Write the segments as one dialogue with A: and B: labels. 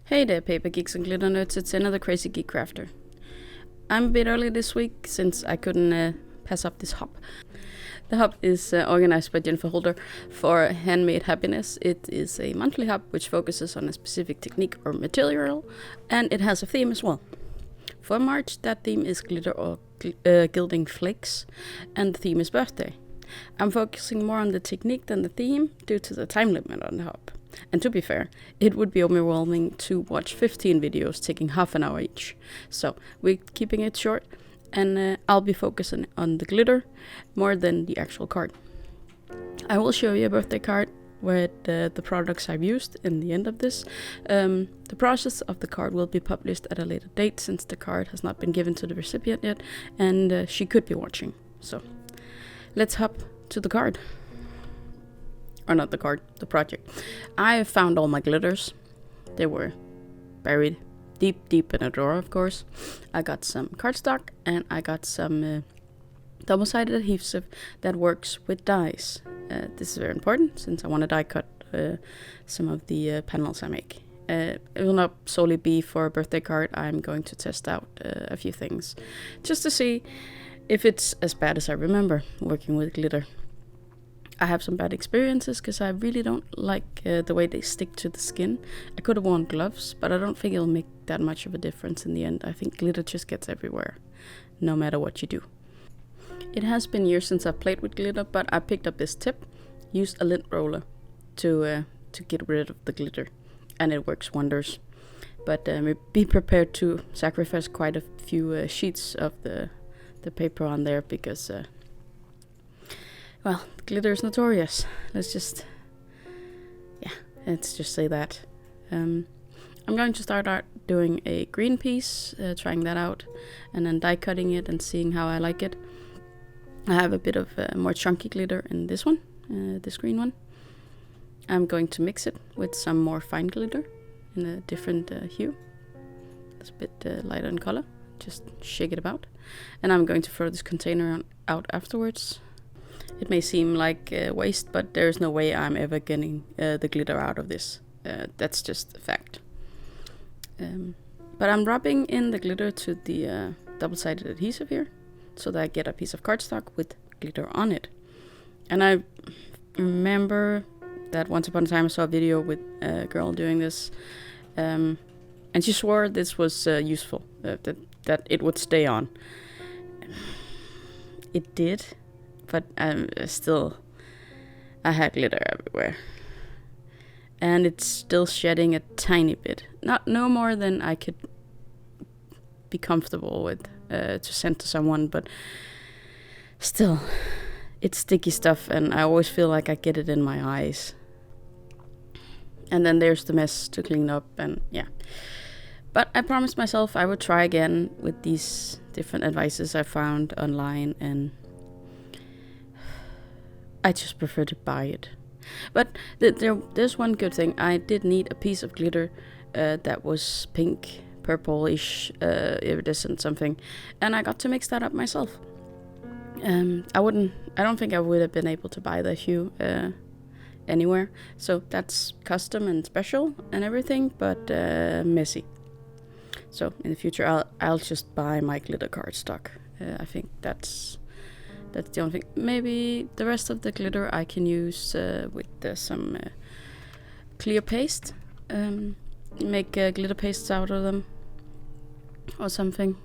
A: Hey there, paper geeks and glitter nerds, it's another crazy geek crafter. I'm a bit early this week since I couldn't pass up this hop. The hop is organized by Jennifer Holder for Handmade Happiness. It is a monthly hop which focuses on a specific technique or material, and it has a theme as well. For March, that theme is glitter or gilding flakes, and the theme is birthday. I'm focusing more on the technique than the theme due to the time limit on the hop. And to be fair, it would be overwhelming to watch 15 videos taking half an hour each. So we're keeping it short, and I'll be focusing on the glitter more than the actual card. I will show you a birthday card with the products I've used in the end of this. The process of the card will be published at a later date since the card has not been given to the recipient yet, and she could be watching. So let's hop to the card. Or not the card, the project. I found all my glitters. They were buried deep in a drawer, of course. I got some cardstock and I got some double-sided adhesive that works with dies. This is very important since I want to die cut some of the panels I make. It will not solely be for a birthday card. I'm going to test out a few things just to see if it's as bad as I remember working with glitter. I have some bad experiences because I really don't like the way they stick to the skin. I could have worn gloves, but I don't think it'll make that much of a difference in the end. I think glitter just gets everywhere, no matter what you do. It has been years since I've played with glitter, but I picked up this tip, used a lint roller to get rid of the glitter, and it works wonders. But be prepared to sacrifice quite a few sheets of the paper on there because well, glitter is notorious. Let's just say that. I'm going to start out doing a green piece, trying that out, and then die cutting it and seeing how I like it. I have a bit of more chunky glitter in this one, this green one. I'm going to mix it with some more fine glitter in a different hue. It's a bit lighter in color. Just shake it about. And I'm going to throw this container out afterwards. It may seem like waste, but there's no way I'm ever getting the glitter out of this. That's just a fact. But I'm rubbing in the glitter to the double-sided adhesive here, so that I get a piece of cardstock with glitter on it. And I remember that once upon a time I saw a video with a girl doing this, and she swore this was useful, that it would stay on. It did. But still, I had glitter everywhere. And it's still shedding a tiny bit. No more than I could be comfortable with to send to someone, but still, it's sticky stuff and I always feel like I get it in my eyes. And then there's the mess to clean up and yeah. But I promised myself I would try again with these different advices I found online, and I just prefer to buy it. But there's one good thing. I did need a piece of glitter that was pink, purplish, iridescent something, and I got to mix that up myself. I don't think I would have been able to buy the hue anywhere. So that's custom and special and everything, but messy. So in the future, I'll just buy my glitter cardstock. I think that's the only thing. Maybe the rest of the glitter I can use with some clear paste. Make glitter pastes out of them or something.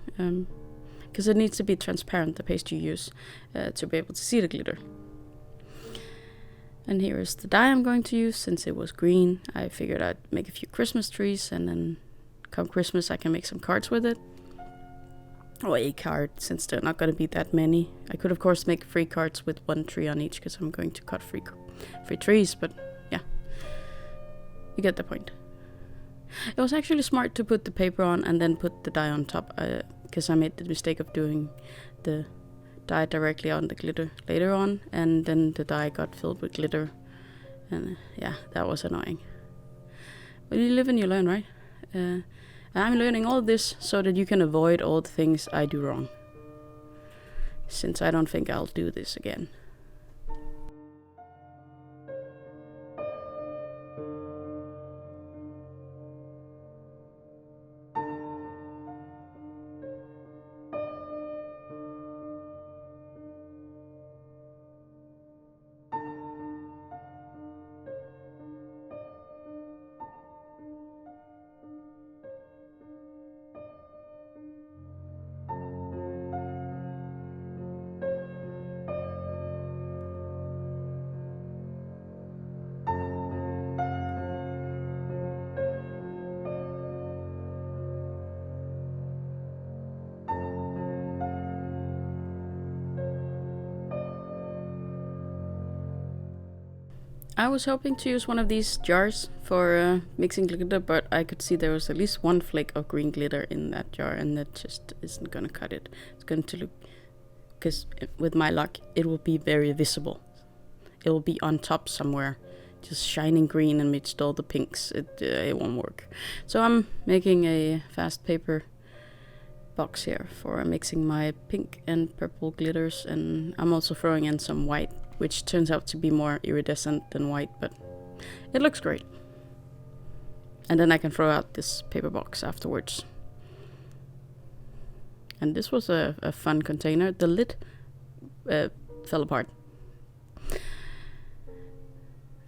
A: Because it needs to be transparent, the paste you use, to be able to see the glitter. And here is the die I'm going to use. Since it was green, I figured I'd make a few Christmas trees, and then come Christmas I can make some cards with it. Or a card, since there are not going to be that many. I could of course make 3 cards with 1 tree on each, because I'm going to cut 3 trees, but yeah, you get the point. It was actually smart to put the paper on and then put the die on top, because I made the mistake of doing the die directly on the glitter later on, and then the die got filled with glitter, and yeah, that was annoying. But you live and you learn, right? I'm learning all this so that you can avoid all the things I do wrong, since I don't think I'll do this again. I was hoping to use one of these jars for mixing glitter, but I could see there was at least one flake of green glitter in that jar, and that just isn't gonna cut it. It's going to look, because with my luck, it will be very visible. It will be on top somewhere, just shining green amidst all the pinks. It won't work. So I'm making a fast paper box here for mixing my pink and purple glitters, and I'm also throwing in some white, which turns out to be more iridescent than white, but it looks great. And then I can throw out this paper box afterwards. And this was a fun container. The lid fell apart.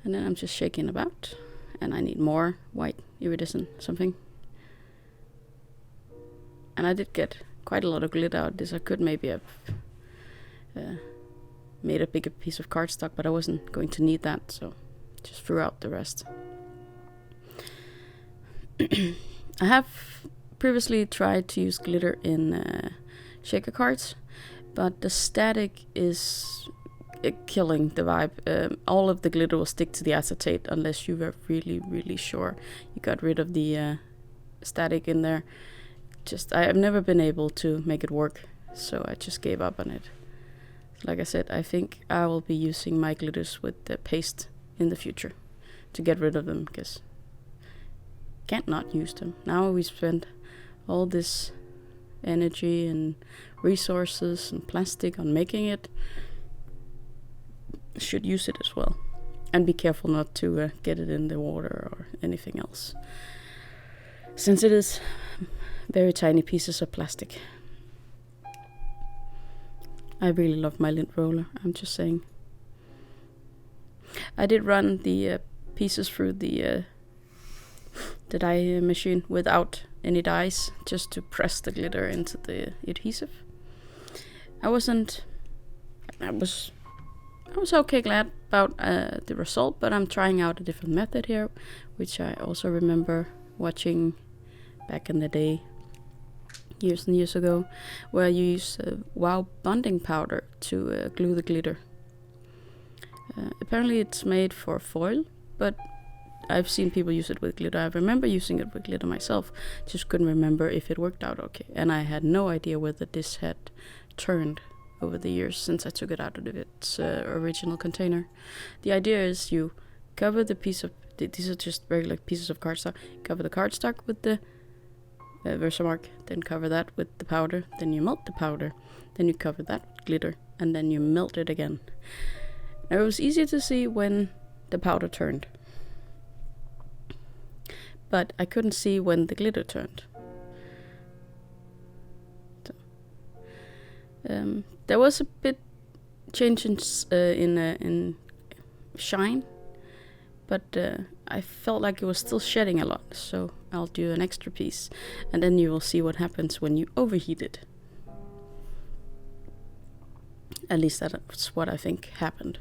A: And then I'm just shaking about, and I need more white iridescent something. And I did get quite a lot of glitter out of this. I could maybe have made a bigger piece of cardstock, but I wasn't going to need that, so just threw out the rest. I have previously tried to use glitter in shaker cards, but the static is killing the vibe. All of the glitter will stick to the acetate unless you were really sure you got rid of the static in there. I have never been able to make it work, so I just gave up on it. Like I said, I think I will be using my glitters with the paste in the future to get rid of them, because can't not use them. Now we spend all this energy and resources and plastic on making it. Should use it as well, and be careful not to get it in the water or anything else, since it is very tiny pieces of plastic. I really love my lint roller, I'm just saying. I did run the pieces through the dye machine without any dyes, just to press the glitter into the adhesive. I was okay glad about the result, but I'm trying out a different method here, which I also remember watching back in the day, years and years ago, where you use wow bonding powder to glue the glitter. Apparently it's made for foil, but I've seen people use it with glitter. I remember using it with glitter myself, just couldn't remember if it worked out okay, and I had no idea whether this had turned over the years since I took it out of its original container. The idea is you cover the piece of, these are just regular pieces of cardstock, cover the cardstock with the VersaMark, then cover that with the powder, then you melt the powder, then you cover that with glitter, and then you melt it again. Now it was easy to see when the powder turned, but I couldn't see when the glitter turned. So, there was a bit change in shine, but I felt like it was still shedding a lot, so I'll do an extra piece, and then you will see what happens when you overheat it. At least that's what I think happened.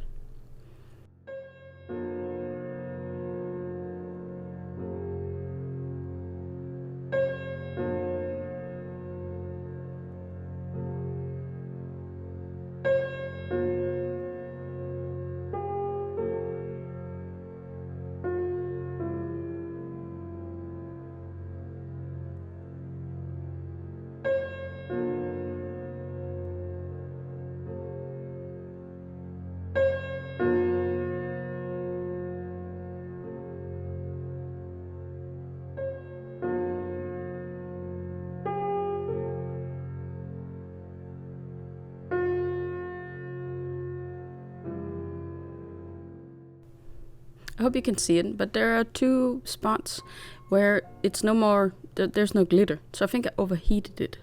A: I hope you can see it, but there are two spots where it's no more, there's no glitter. So I think I overheated it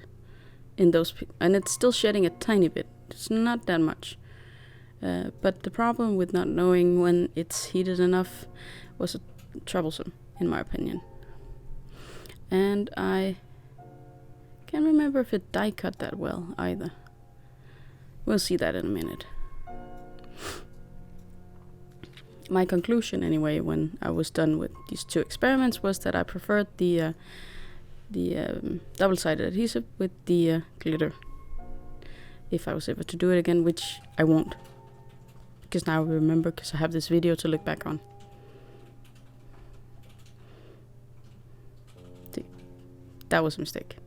A: in those, and it's still shedding a tiny bit. It's not that much. But the problem with not knowing when it's heated enough was troublesome, in my opinion. And I can't remember if it die cut that well either. We'll see that in a minute. My conclusion, anyway, when I was done with these two experiments, was that I preferred the double-sided adhesive with the glitter. If I was able to do it again, which I won't, because now I remember, because I have this video to look back on. See, that was a mistake.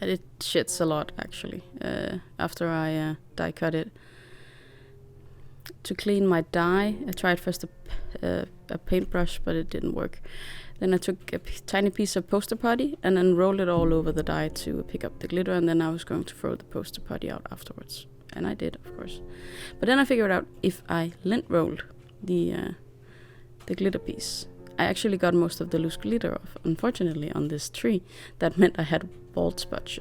A: And it shits a lot actually after I die cut it. To clean my dye, I tried first a paintbrush, but it didn't work. Then I took a tiny piece of poster putty and then rolled it all over the dye to pick up the glitter, and then I was going to throw the poster putty out afterwards. And I did, of course. But then I figured out if I lint rolled the glitter piece, I actually got most of the loose glitter off, unfortunately, on this tree. That meant I had bald spots.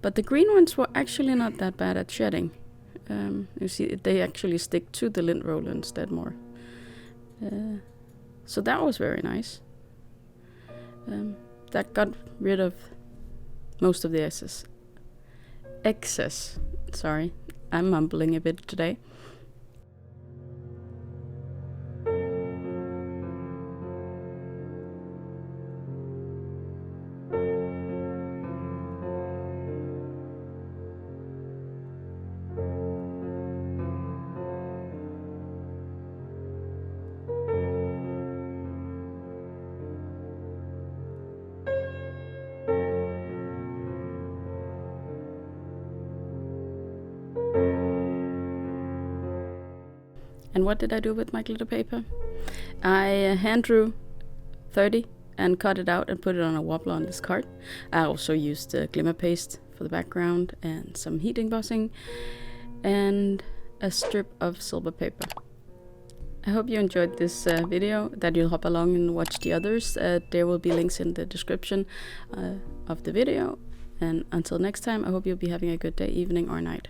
A: But the green ones were actually not that bad at shedding. You see, they actually stick to the lint roller instead more. So that was very nice. That got rid of most of the excess. Sorry, I'm mumbling a bit today. And what did I do with my glitter paper? I hand drew 30 and cut it out and put it on a wobbler on this card. I also used glimmer paste for the background and some heat embossing and a strip of silver paper. I hope you enjoyed this video, that you'll hop along and watch the others. There will be links in the description of the video. And until next time, I hope you'll be having a good day, evening or night.